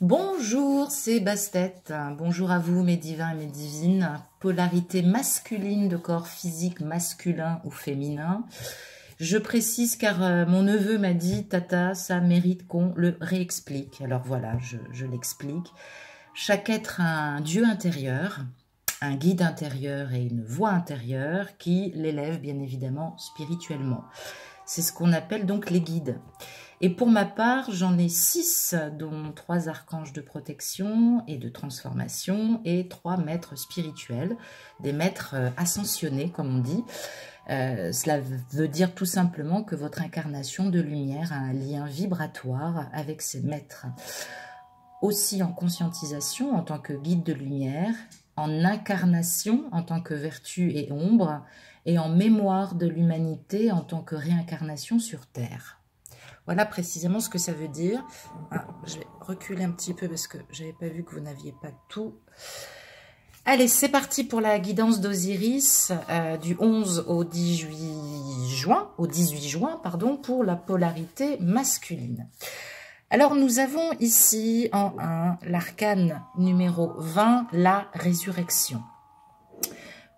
Bonjour, c'est Bastet. Bonjour à vous, mes divins et mes divines. Polarité masculine de corps physique masculin ou féminin. Je précise car mon neveu m'a dit, Tata, ça mérite qu'on le réexplique. Alors voilà, je l'explique. Chaque être a un Dieu intérieur, un guide intérieur et une voix intérieure qui l'élève bien évidemment spirituellement. C'est ce qu'on appelle donc les guides. Et pour ma part, j'en ai 6, dont 3 archanges de protection et de transformation et 3 maîtres spirituels, des maîtres ascensionnés comme on dit. Cela veut dire tout simplement que votre incarnation de lumière a un lien vibratoire avec ces maîtres. Aussi en conscientisation en tant que guide de lumière, en incarnation en tant que vertu et ombre, et en mémoire de l'humanité en tant que réincarnation sur Terre. Voilà précisément ce que ça veut dire. Ah, je vais reculer un petit peu parce que je n'avais pas vu que vous n'aviez pas tout. Allez, c'est parti pour la guidance d'Osiris du 11 au 18 juin, pour la polarité masculine. Alors, nous avons ici en 1 l'arcane numéro 20, la résurrection.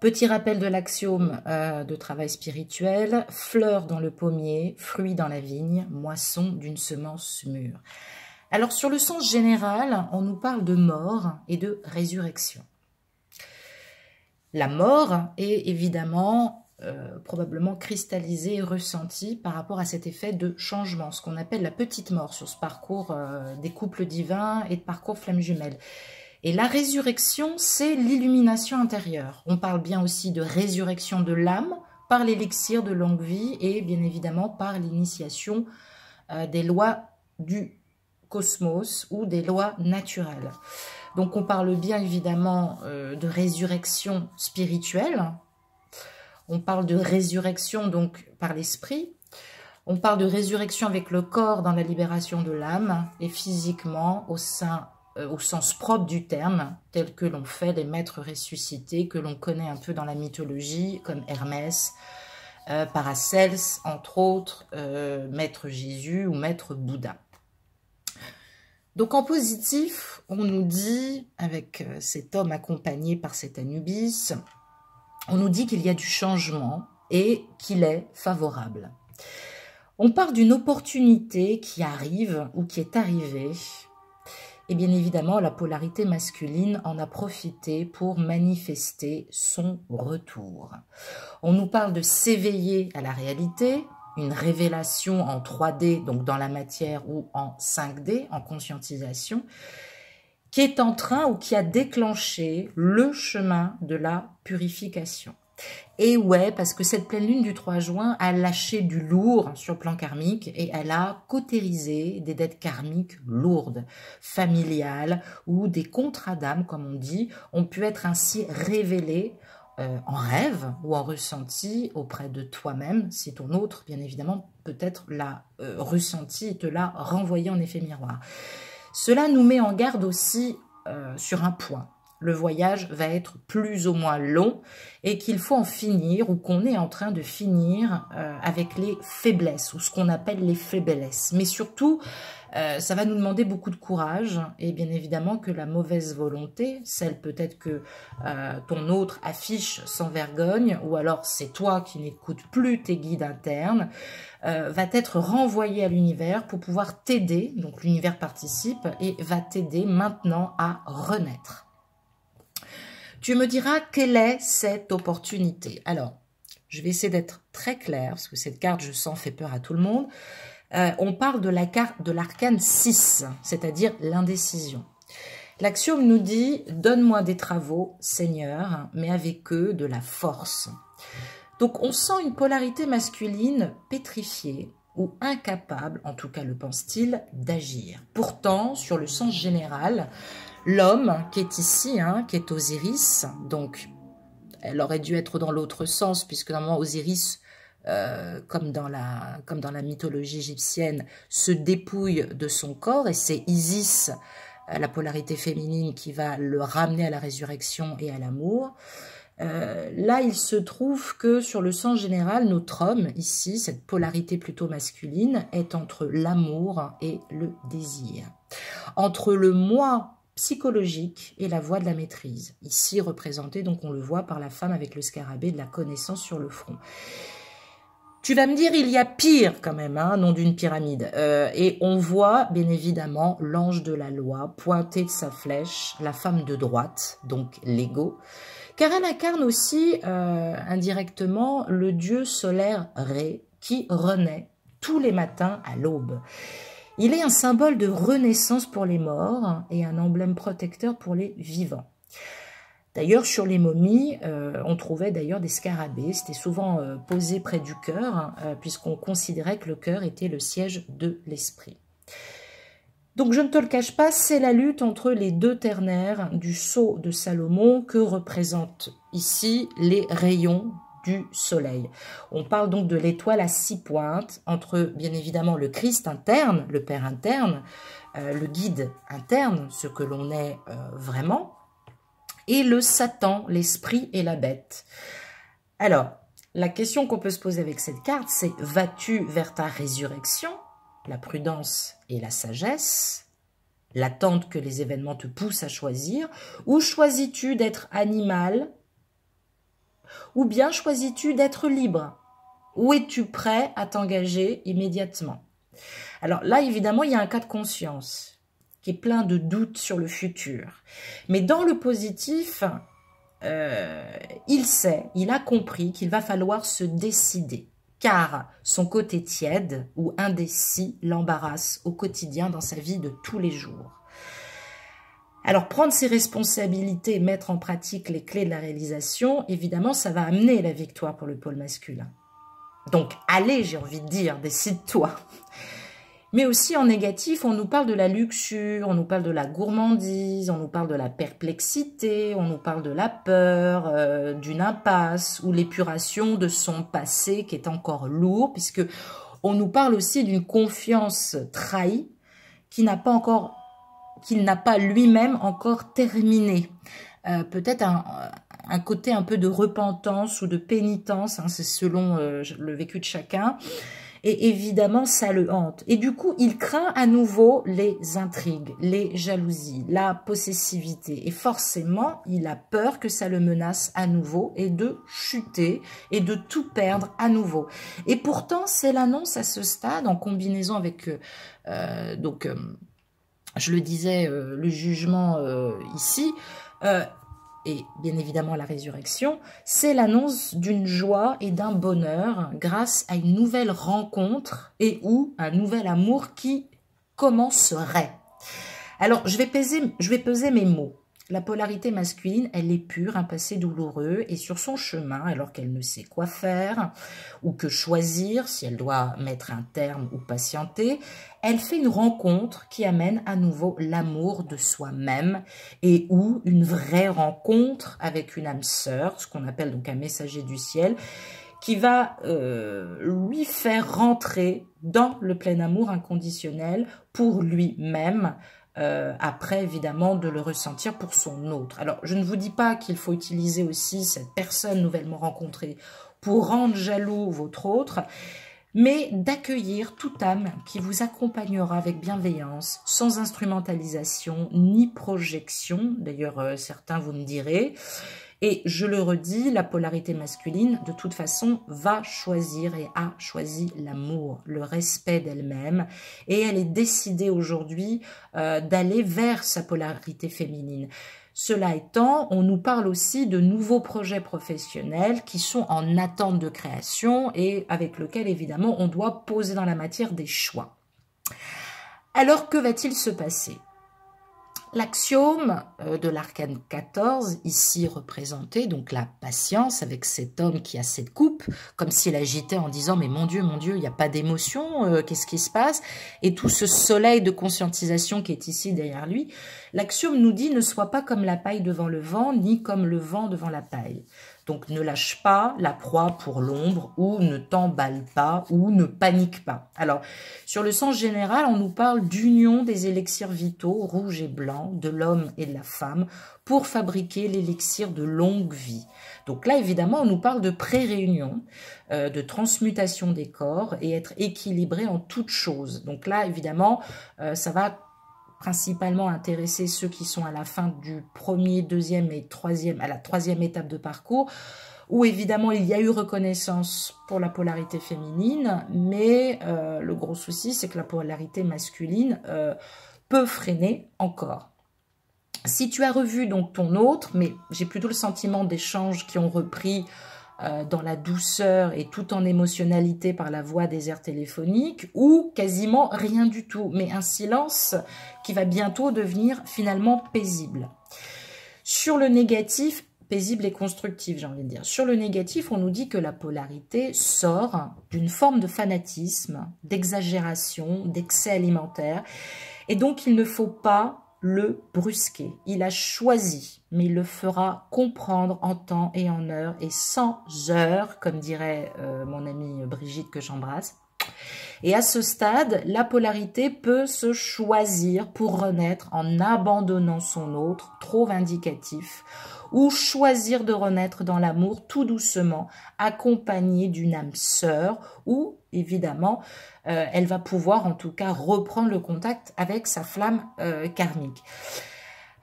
Petit rappel de l'axiome de travail spirituel, fleur dans le pommier, fruit dans la vigne, moisson d'une semence mûre. Alors sur le sens général, on nous parle de mort et de résurrection. La mort est évidemment probablement cristallisée et ressentie par rapport à cet effet de changement, ce qu'on appelle la petite mort sur ce parcours des couples divins et de parcours flammes jumelles. Et la résurrection, c'est l'illumination intérieure. On parle bien aussi de résurrection de l'âme par l'élixir de longue vie et bien évidemment par l'initiation des lois du cosmos ou des lois naturelles. Donc on parle bien évidemment de résurrection spirituelle. On parle de résurrection donc par l'esprit. On parle de résurrection avec le corps dans la libération de l'âme et physiquement au sens propre du terme, tel que l'ont fait les maîtres ressuscités, que l'on connaît un peu dans la mythologie, comme Hermès, Paracels, entre autres, Maître Jésus ou Maître Bouddha. Donc en positif, on nous dit, avec cet homme accompagné par cet Anubis, on nous dit qu'il y a du changement et qu'il est favorable. On part d'une opportunité qui arrive ou qui est arrivée. Et bien évidemment, la polarité masculine en a profité pour manifester son retour. On nous parle de s'éveiller à la réalité, une révélation en 3D, donc dans la matière, ou en 5D, en conscientisation, qui est en train ou qui a déclenché le chemin de la purification. Et ouais, parce que cette pleine lune du 3 juin a lâché du lourd sur le plan karmique et elle a cautérisé des dettes karmiques lourdes, familiales ou des contrats d'âme, comme on dit, ont pu être ainsi révélés en rêve ou en ressenti auprès de toi-même, si ton autre, bien évidemment, peut-être l'a ressenti et te l'a renvoyé en effet miroir. Cela nous met en garde aussi sur un point. Le voyage va être plus ou moins long et qu'il faut en finir ou qu'on est en train de finir avec les faiblesses ou ce qu'on appelle les faiblesses. Mais surtout, ça va nous demander beaucoup de courage et bien évidemment que la mauvaise volonté, celle peut-être que ton autre affiche sans vergogne ou alors c'est toi qui n'écoutes plus tes guides internes, va être renvoyée à l'univers pour pouvoir t'aider. Donc l'univers participe et va t'aider maintenant à renaître. Tu me diras quelle est cette opportunité. Alors, je vais essayer d'être très claire, parce que cette carte, je sens, fait peur à tout le monde. On parle de la carte de l'arcane 6, c'est-à-dire l'indécision. L'axiome nous dit « Donne-moi des travaux, Seigneur, mais avec eux de la force ». Donc, on sent une polarité masculine pétrifiée ou incapable, en tout cas le pense-t-il, d'agir. Pourtant, sur le sens général, l'homme qui est ici, qui est Osiris, donc elle aurait dû être dans l'autre sens, puisque normalement Osiris, comme dans la mythologie égyptienne, se dépouille de son corps, et c'est Isis, la polarité féminine, qui va le ramener à la résurrection et à l'amour. Là, il se trouve que sur le sens général, notre homme, ici, cette polarité plutôt masculine, est entre l'amour et le désir. entre le moi psychologique et la voie de la maîtrise. Ici représenté, donc on le voit par la femme avec le scarabée de la connaissance sur le front. Tu vas me dire, il y a pire quand même, hein, nom d'une pyramide. Et on voit bien évidemment l'ange de la loi pointer de sa flèche, la femme de droite, donc l'ego, car elle incarne aussi indirectement le dieu solaire Ré qui renaît tous les matins à l'aube. Il est un symbole de renaissance pour les morts et un emblème protecteur pour les vivants. D'ailleurs, sur les momies, on trouvait d'ailleurs des scarabées. C'était souvent posé près du cœur, puisqu'on considérait que le cœur était le siège de l'esprit. Donc, je ne te le cache pas, c'est la lutte entre les deux ternaires du sceau de Salomon que représentent ici les rayons du soleil. On parle donc de l'étoile à 6 pointes, entre bien évidemment le Christ interne, le Père interne, le guide interne, ce que l'on est vraiment, et le Satan, l'esprit et la bête. Alors, la question qu'on peut se poser avec cette carte, c'est: vas-tu vers ta résurrection, la prudence et la sagesse, l'attente que les événements te poussent à choisir, ou choisis-tu d'être animal, ou bien choisis-tu d'être libre? Où es-tu prêt à t'engager immédiatement? Alors là, évidemment, il y a un cas de conscience qui est plein de doutes sur le futur. Mais dans le positif, il sait, il a compris qu'il va falloir se décider, car son côté tiède ou indécis l'embarrasse au quotidien dans sa vie de tous les jours. Alors, prendre ses responsabilités, mettre en pratique les clés de la réalisation, évidemment, ça va amener la victoire pour le pôle masculin. Donc, allez, j'ai envie de dire, décide-toi. Mais aussi en négatif, on nous parle de la luxure, on nous parle de la gourmandise, on nous parle de la perplexité, on nous parle de la peur, d'une impasse ou l'épuration de son passé qui est encore lourd, puisque on nous parle aussi d'une confiance trahie qu'il n'a pas lui-même encore terminé. Peut-être un côté un peu de repentance ou de pénitence, hein, c'est selon le vécu de chacun. Et évidemment, ça le hante. Et du coup, il craint à nouveau les intrigues, les jalousies, la possessivité. Et forcément, il a peur que ça le menace à nouveau et de chuter et de tout perdre à nouveau. Et pourtant, c'est l'annonce à ce stade, en combinaison avec... je le disais, le jugement ici... et bien évidemment la résurrection, c'est l'annonce d'une joie et d'un bonheur grâce à une nouvelle rencontre et ou un nouvel amour qui commencerait. Alors, je vais peser mes mots. La polarité masculine, elle est pure, un passé douloureux, et sur son chemin, alors qu'elle ne sait quoi faire, ou que choisir, si elle doit mettre un terme ou patienter, elle fait une rencontre qui amène à nouveau l'amour de soi-même, et ou une vraie rencontre avec une âme sœur, ce qu'on appelle donc un messager du ciel, qui va lui faire rentrer dans le plein amour inconditionnel pour lui-même, après évidemment de le ressentir pour son autre. Alors je ne vous dis pas qu'il faut utiliser aussi cette personne nouvellement rencontrée pour rendre jaloux votre autre, mais d'accueillir toute âme qui vous accompagnera avec bienveillance, sans instrumentalisation ni projection. D'ailleurs certains vous me direz. Et je le redis, la polarité masculine, de toute façon, va choisir et a choisi l'amour, le respect d'elle-même. Et elle est décidée aujourd'hui d'aller vers sa polarité féminine. Cela étant, on nous parle aussi de nouveaux projets professionnels qui sont en attente de création et avec lesquels, évidemment, on doit poser dans la matière des choix. Alors, que va-t-il se passer ? L'axiome de l'arcane 14, ici représenté, donc la patience avec cet homme qui a cette coupe, comme s'il agitait en disant « mais mon Dieu, il n'y a pas d'émotion, qu'est-ce qui se passe ?» Et tout ce soleil de conscientisation qui est ici derrière lui, l'axiome nous dit « ne sois pas comme la paille devant le vent, ni comme le vent devant la paille ». Donc ne lâche pas la proie pour l'ombre ou ne t'emballe pas ou ne panique pas. Alors, sur le sens général, on nous parle d'union des élixirs vitaux, rouge et blanc, de l'homme et de la femme, pour fabriquer l'élixir de longue vie. Donc là, évidemment, on nous parle de pré-réunion, de transmutation des corps et être équilibré en toutes choses. Donc là, évidemment, ça va principalement intéresser ceux qui sont à la fin du premier, deuxième et troisième, à la troisième étape de parcours, où évidemment il y a eu reconnaissance pour la polarité féminine, mais le gros souci c'est que la polarité masculine peut freiner encore. Si tu as revu donc ton autre, mais j'ai plutôt le sentiment d'échanges qui ont repris dans la douceur et tout en émotionnalité par la voix des airs téléphoniques, ou quasiment rien du tout, mais un silence qui va bientôt devenir finalement paisible. Sur le négatif, paisible et constructif, j'ai envie de dire. Sur le négatif, on nous dit que la polarité sort d'une forme de fanatisme, d'exagération, d'excès alimentaire, et donc il ne faut pas le brusquer. Il a choisi, mais il le fera comprendre en temps et en heure et sans heure, comme dirait mon amie Brigitte que j'embrasse. Et à ce stade, la polarité peut se choisir pour renaître en abandonnant son autre, trop vindicatif, ou choisir de renaître dans l'amour tout doucement, accompagné d'une âme sœur, ou évidemment, elle va pouvoir en tout cas reprendre le contact avec sa flamme karmique.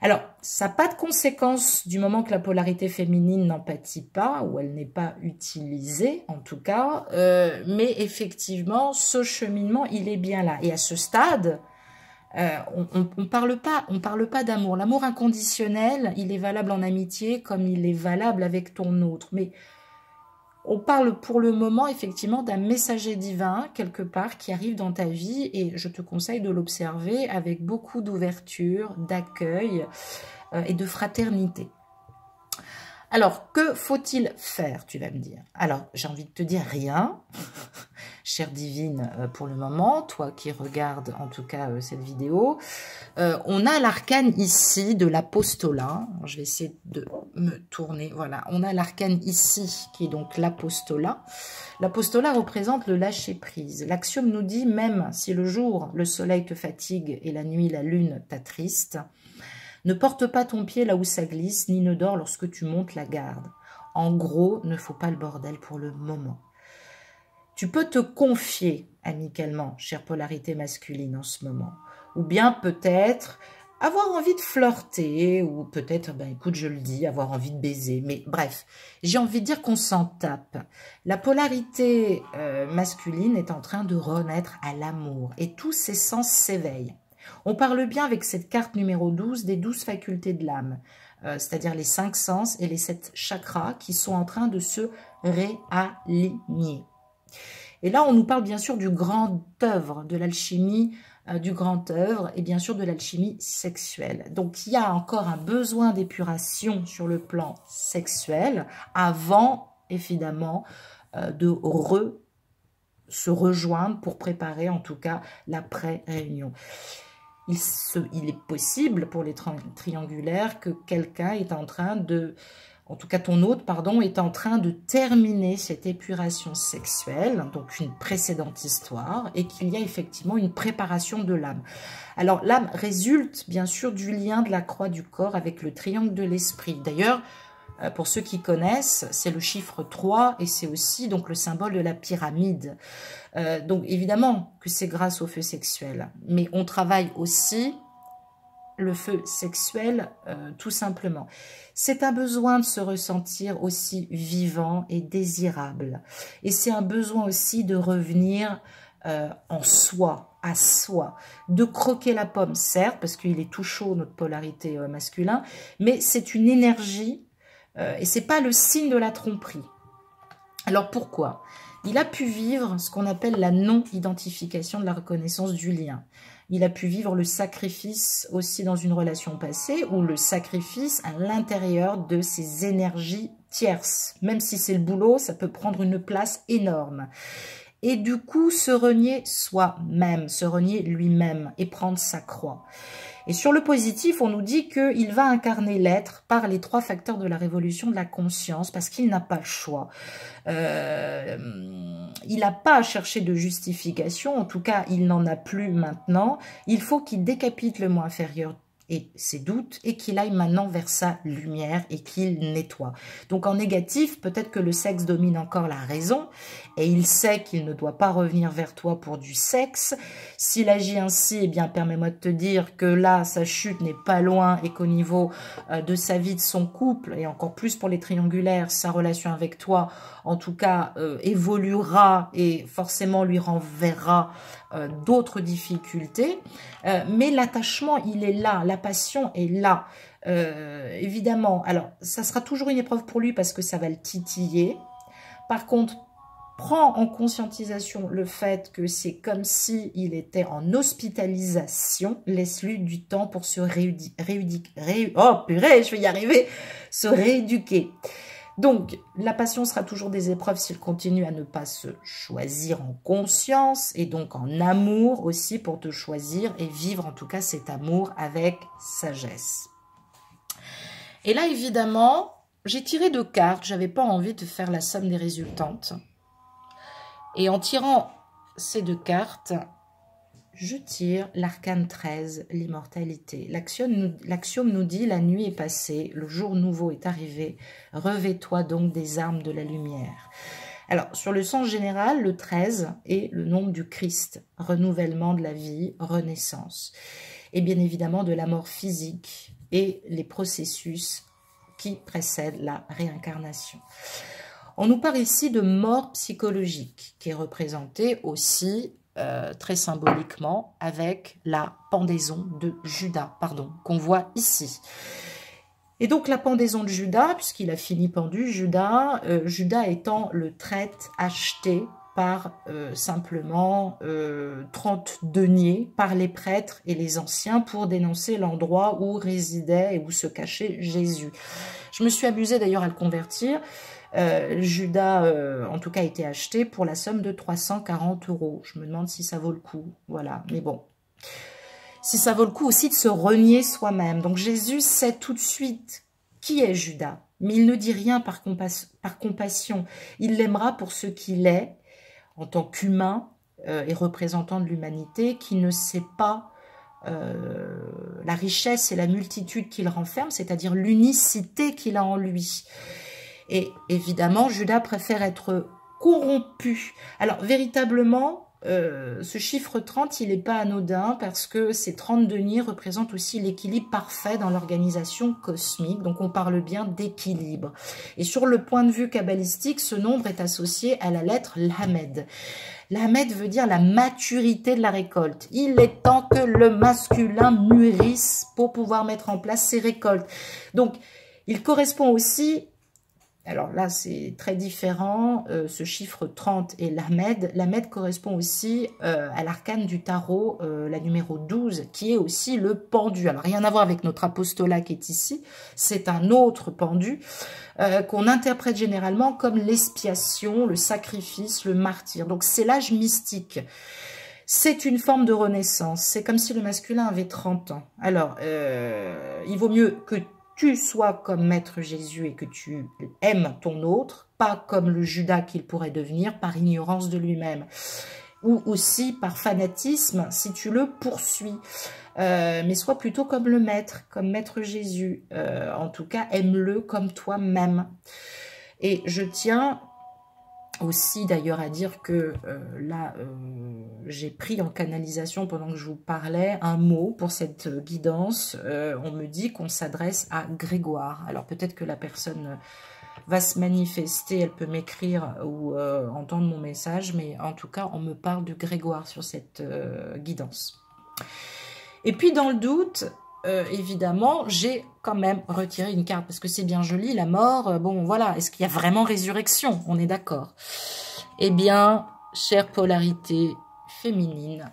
Alors, ça n'a pas de conséquence du moment que la polarité féminine n'en pâtit pas, ou elle n'est pas utilisée en tout cas, mais effectivement, ce cheminement, il est bien là. Et à ce stade, on parle pas d'amour. L'amour inconditionnel, il est valable en amitié comme il est valable avec ton autre. Mais on parle pour le moment effectivement d'un messager divin quelque part qui arrive dans ta vie et je te conseille de l'observer avec beaucoup d'ouverture, d'accueil et de fraternité. Alors, que faut-il faire, tu vas me dire? Alors, j'ai envie de te dire rien, chère divine, pour le moment, toi qui regardes en tout cas cette vidéo. On a l'arcane ici de l'apostolat. Je vais essayer de me tourner. Voilà, on a l'arcane ici qui est donc l'apostolat. L'apostolat représente le lâcher-prise. L'axiome nous dit, même si le jour, le soleil te fatigue et la nuit, la lune t'attriste, ne porte pas ton pied là où ça glisse, ni ne dors lorsque tu montes la garde. En gros, ne faut pas le bordel pour le moment. Tu peux te confier amicalement, chère polarité masculine en ce moment. Ou bien peut-être avoir envie de flirter, ou peut-être, ben écoute, je le dis, avoir envie de baiser. Mais bref, j'ai envie de dire qu'on s'en tape. La polarité masculine est en train de renaître à l'amour et tous ses sens s'éveillent. On parle bien avec cette carte numéro 12 des 12 facultés de l'âme, c'est-à-dire les 5 sens et les 7 chakras qui sont en train de se réaligner. Et là, on nous parle bien sûr du grand œuvre, de l'alchimie, du grand œuvre et bien sûr de l'alchimie sexuelle. Donc, il y a encore un besoin d'épuration sur le plan sexuel avant, évidemment, de se rejoindre pour préparer en tout cas l'après-réunion. Il est possible pour les triangulaires que quelqu'un est en train de, en tout cas ton autre, pardon, est en train de terminer cette épuration sexuelle, donc une précédente histoire, et qu'il y a effectivement une préparation de l'âme. Alors l'âme résulte bien sûr du lien de la croix du corps avec le triangle de l'esprit. D'ailleurs, pour ceux qui connaissent, c'est le chiffre 3 et c'est aussi donc le symbole de la pyramide. Donc évidemment que c'est grâce au feu sexuel, mais on travaille aussi le feu sexuel tout simplement. C'est un besoin de se ressentir aussi vivant et désirable. Et c'est un besoin aussi de revenir en soi, à soi, de croquer la pomme, certes, parce qu'il est tout chaud, notre polarité masculin, mais c'est une énergie et c'est pas le signe de la tromperie. Alors pourquoi? Il a pu vivre ce qu'on appelle la non-identification de la reconnaissance du lien. Il a pu vivre le sacrifice aussi dans une relation passée ou le sacrifice à l'intérieur de ses énergies tierces. Même si c'est le boulot, ça peut prendre une place énorme. Et du coup, se renier soi-même, se renier lui-même et prendre sa croix. Et sur le positif, on nous dit qu'il va incarner l'être par les 3 facteurs de la révolution de la conscience, parce qu'il n'a pas le choix. Il n'a pas à chercher de justification, en tout cas, il n'en a plus maintenant. Il faut qu'il décapite le moi inférieur et ses doutes, et qu'il aille maintenant vers sa lumière et qu'il nettoie. Donc en négatif, peut-être que le sexe domine encore la raison, et il sait qu'il ne doit pas revenir vers toi pour du sexe. S'il agit ainsi, eh bien permets-moi de te dire que là, sa chute n'est pas loin, et qu'au niveau de sa vie, de son couple, et encore plus pour les triangulaires, sa relation avec toi, en tout cas, évoluera et forcément lui renverra d'autres difficultés. Mais l'attachement, il est là, la passion est là. Évidemment, alors, ça sera toujours une épreuve pour lui parce que ça va le titiller. Par contre, prends en conscientisation le fait que c'est comme si il était en hospitalisation. Laisse-lui du temps pour se oh purée, je vais y arriver, se rééduquer. Donc, la passion sera toujours des épreuves s'il continue à ne pas se choisir en conscience et donc en amour aussi pour te choisir et vivre en tout cas cet amour avec sagesse. Et là, évidemment, j'ai tiré 2 cartes. J'avais pas envie de faire la somme des résultantes. Et en tirant ces 2 cartes, je tire l'arcane 13, l'immortalité. L'axiome nous dit, la nuit est passée, le jour nouveau est arrivé, revêt-toi donc des armes de la lumière. Alors, sur le sens général, le 13 est le nombre du Christ, renouvellement de la vie, renaissance. Et bien évidemment de la mort physique et les processus qui précèdent la réincarnation. On nous parle ici de mort psychologique, qui est représentée aussi très symboliquement avec la pendaison de Judas, qu'on voit ici. Et donc la pendaison de Judas, puisqu'il a fini pendu, Judas étant le traître acheté par simplement 30 deniers par les prêtres et les anciens pour dénoncer l'endroit où résidait et où se cachait Jésus. Je me suis amusée d'ailleurs à le convertir. Judas, en tout cas, a été acheté pour la somme de 340 €. Je me demande si ça vaut le coup. Voilà, mais bon. Si ça vaut le coup aussi de se renier soi-même. Donc Jésus sait tout de suite qui est Judas. Mais il ne dit rien par compassion. Il l'aimera pour ce qu'il est, en tant qu'humain et représentant de l'humanité, qui ne sait pas la richesse et la multitude qu'il renferme, c'est-à-dire l'unicité qu'il a en lui. Et évidemment, Judas préfère être corrompu. Alors, véritablement, ce chiffre 30, il n'est pas anodin parce que ces 30 deniers représentent aussi l'équilibre parfait dans l'organisation cosmique. Donc, on parle bien d'équilibre. Et sur le point de vue kabbalistique, ce nombre est associé à la lettre Lamed. Lamed veut dire la maturité de la récolte. Il est temps que le masculin mûrisse pour pouvoir mettre en place ses récoltes. Donc, il correspond aussi... Alors là, c'est très différent, ce chiffre 30 et l'Ahmed. L'Ahmed correspond aussi à l'arcane du tarot, la numéro 12, qui est aussi le pendu. Alors, rien à voir avec notre apostolat qui est ici, c'est un autre pendu qu'on interprète généralement comme l'expiation, le sacrifice, le martyr. Donc, c'est l'âge mystique. C'est une forme de renaissance. C'est comme si le masculin avait 30 ans. Alors, il vaut mieux que tu sois comme Maître Jésus et que tu aimes ton autre, pas comme le Judas qu'il pourrait devenir par ignorance de lui-même, ou aussi par fanatisme si tu le poursuis. Mais sois plutôt comme le Maître, comme Maître Jésus. En tout cas, aime-le comme toi-même. Et je tiens aussi d'ailleurs à dire que là, j'ai pris en canalisation pendant que je vous parlais un mot pour cette guidance. On me dit qu'on s'adresse à Grégoire. Alors peut-être que la personne va se manifester, elle peut m'écrire ou entendre mon message, mais en tout cas, on me parle de Grégoire sur cette guidance. Et puis dans le doute... évidemment, j'ai quand même retiré une carte, parce que c'est bien joli, la mort, bon voilà, est-ce qu'il y a vraiment résurrection? On est d'accord. Eh bien, chère polarité féminine,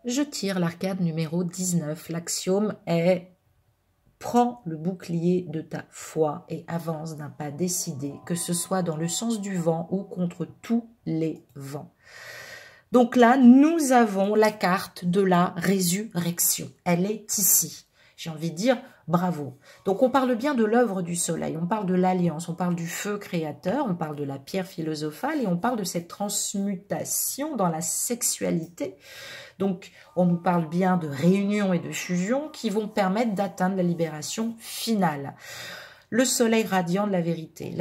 je tire l'arcade numéro 19. L'axiome est « Prends le bouclier de ta foi et avance d'un pas décidé, que ce soit dans le sens du vent ou contre tous les vents. » Donc là, nous avons la carte de la résurrection. Elle est ici. j'ai envie de dire bravo. Donc on parle bien de l'œuvre du soleil, on parle de l'alliance, on parle du feu créateur, on parle de la pierre philosophale et on parle de cette transmutation dans la sexualité. Donc on nous parle bien de réunion et de fusion qui vont permettre d'atteindre la libération finale. Le soleil radiant de la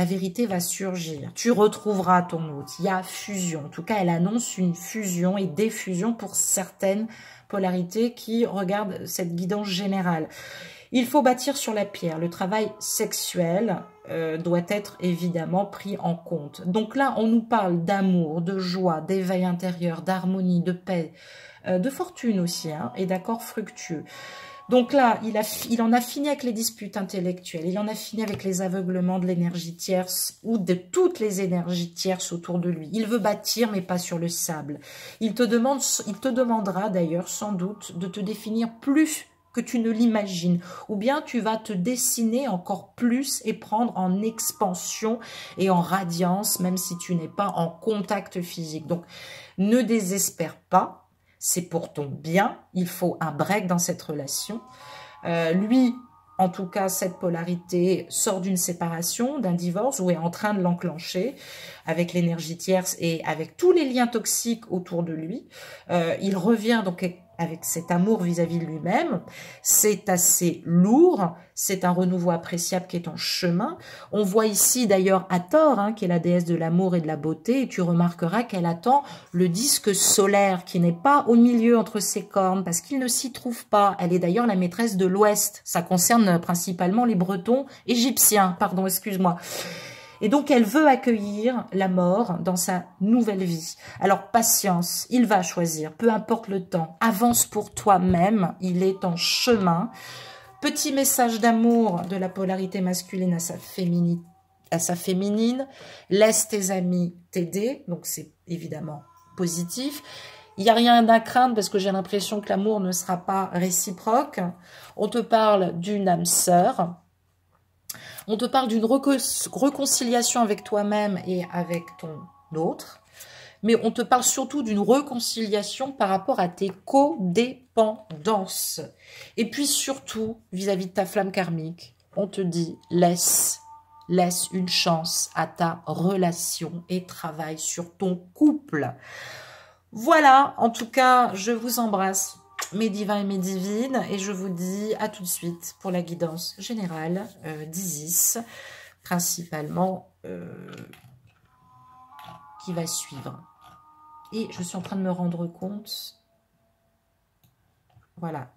vérité va surgir, tu retrouveras ton hôte, il y a fusion, en tout cas elle annonce une fusion et des fusions pour certaines polarités qui regardent cette guidance générale. Il faut bâtir sur la pierre, le travail sexuel doit être évidemment pris en compte. Donc là on nous parle d'amour, de joie, d'éveil intérieur, d'harmonie, de paix, de fortune aussi, hein, et d'accords fructueux. Donc là, il en a fini avec les disputes intellectuelles, il en a fini avec les aveuglements de l'énergie tierce ou de toutes les énergies tierces autour de lui. Il veut bâtir, mais pas sur le sable. Il te demandera d'ailleurs sans doute de te définir plus que tu ne l'imagines, ou bien tu vas te dessiner encore plus et prendre en expansion et en radiance, même si tu n'es pas en contact physique. Donc, ne désespère pas. C'est pour ton bien, il faut un break dans cette relation. Lui, en tout cas, cette polarité sort d'une séparation, d'un divorce, ou est en train de l'enclencher avec l'énergie tierce et avec tous les liens toxiques autour de lui. Il revient donc avec cet amour vis-à-vis de lui-même. C'est assez lourd, c'est un renouveau appréciable qui est en chemin. On voit ici d'ailleurs Hathor, hein, qui est la déesse de l'amour et de la beauté, et tu remarqueras qu'elle attend le disque solaire qui n'est pas au milieu entre ses cornes, parce qu'il ne s'y trouve pas. Elle est d'ailleurs la maîtresse de l'Ouest. Ça concerne principalement les Bretons égyptiens, pardon, excuse-moi. Et donc, elle veut accueillir la mort dans sa nouvelle vie. Alors, patience, il va choisir, peu importe le temps. Avance pour toi-même, il est en chemin. Petit message d'amour de la polarité masculine à sa féminine. Laisse tes amis t'aider, donc c'est évidemment positif. Il n'y a rien à craindre parce que j'ai l'impression que l'amour ne sera pas réciproque. On te parle d'une âme sœur. On te parle d'une réconciliation avec toi-même et avec ton autre. Mais on te parle surtout d'une réconciliation par rapport à tes codépendances. Et puis surtout, vis-à-vis de ta flamme karmique, on te dit laisse une chance à ta relation et travaille sur ton couple. Voilà, en tout cas, je vous embrasse, mes divins et mes divines, et je vous dis à tout de suite pour la guidance générale d'Isis, principalement qui va suivre. Et je suis en train de me rendre compte, voilà.